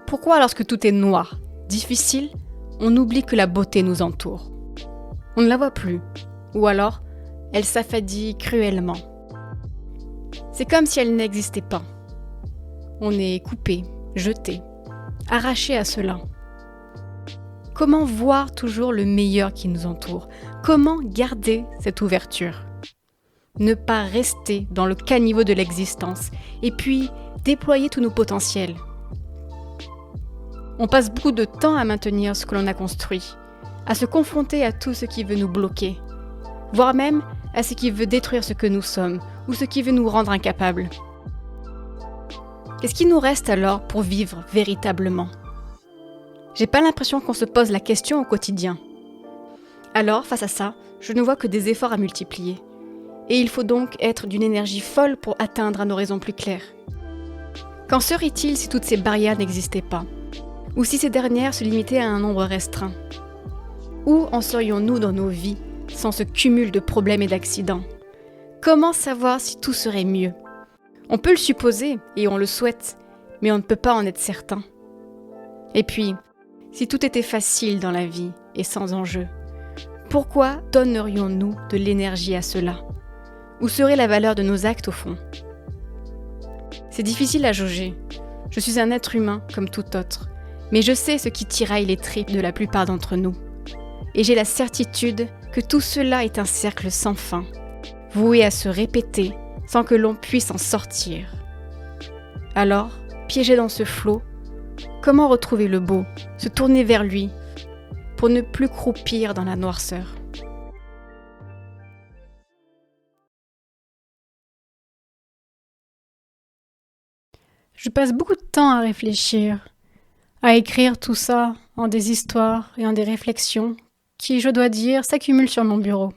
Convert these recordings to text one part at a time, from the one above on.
Pourquoi lorsque tout est noir, difficile, on oublie que la beauté nous entoure? On ne la voit plus, ou alors elle s'affadit cruellement. C'est comme si elle n'existait pas. On est coupé, jeté, arraché à cela. Comment voir toujours le meilleur qui nous entoure? Comment garder cette ouverture? Ne pas rester dans le caniveau de l'existence et puis déployer tous nos potentiels. On passe beaucoup de temps à maintenir ce que l'on a construit, à se confronter à tout ce qui veut nous bloquer, voire même à ce qui veut détruire ce que nous sommes ou ce qui veut nous rendre incapables. Qu'est-ce qui nous reste alors pour vivre véritablement? J'ai pas l'impression qu'on se pose la question au quotidien. Alors, face à ça, je ne vois que des efforts à multiplier. Et il faut donc être d'une énergie folle pour atteindre un horizon plus clair. Qu'en serait-il si toutes ces barrières n'existaient pas? Ou si ces dernières se limitaient à un nombre restreint? Où en serions-nous dans nos vies sans ce cumul de problèmes et d'accidents? Comment savoir si tout serait mieux? On peut le supposer et on le souhaite, mais on ne peut pas en être certain. Et puis, si tout était facile dans la vie et sans enjeu, pourquoi donnerions-nous de l'énergie à cela? Où serait la valeur de nos actes au fond? C'est difficile à jauger. Je suis un être humain comme tout autre, mais je sais ce qui tiraille les tripes de la plupart d'entre nous. Et j'ai la certitude que tout cela est un cercle sans fin, voué à se répéter sans que l'on puisse en sortir. Alors, piégé dans ce flot, comment retrouver le beau, se tourner vers lui, pour ne plus croupir dans la noirceur? Je passe beaucoup de temps à réfléchir, à écrire tout ça en des histoires et en des réflexions qui, je dois dire, s'accumulent sur mon bureau.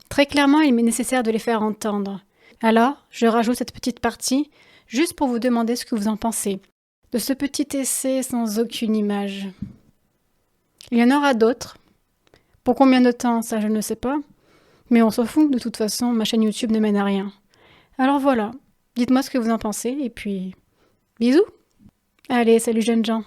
Très clairement, il m'est nécessaire de les faire entendre. Alors, je rajoute cette petite partie juste pour vous demander ce que vous en pensez, de ce petit essai sans aucune image. Il y en aura d'autres. Pour combien de temps, ça je ne sais pas. Mais on s'en fout, de toute façon, ma chaîne YouTube ne mène à rien. Alors voilà, dites-moi ce que vous en pensez et puis... bisous! Allez, salut jeunes gens!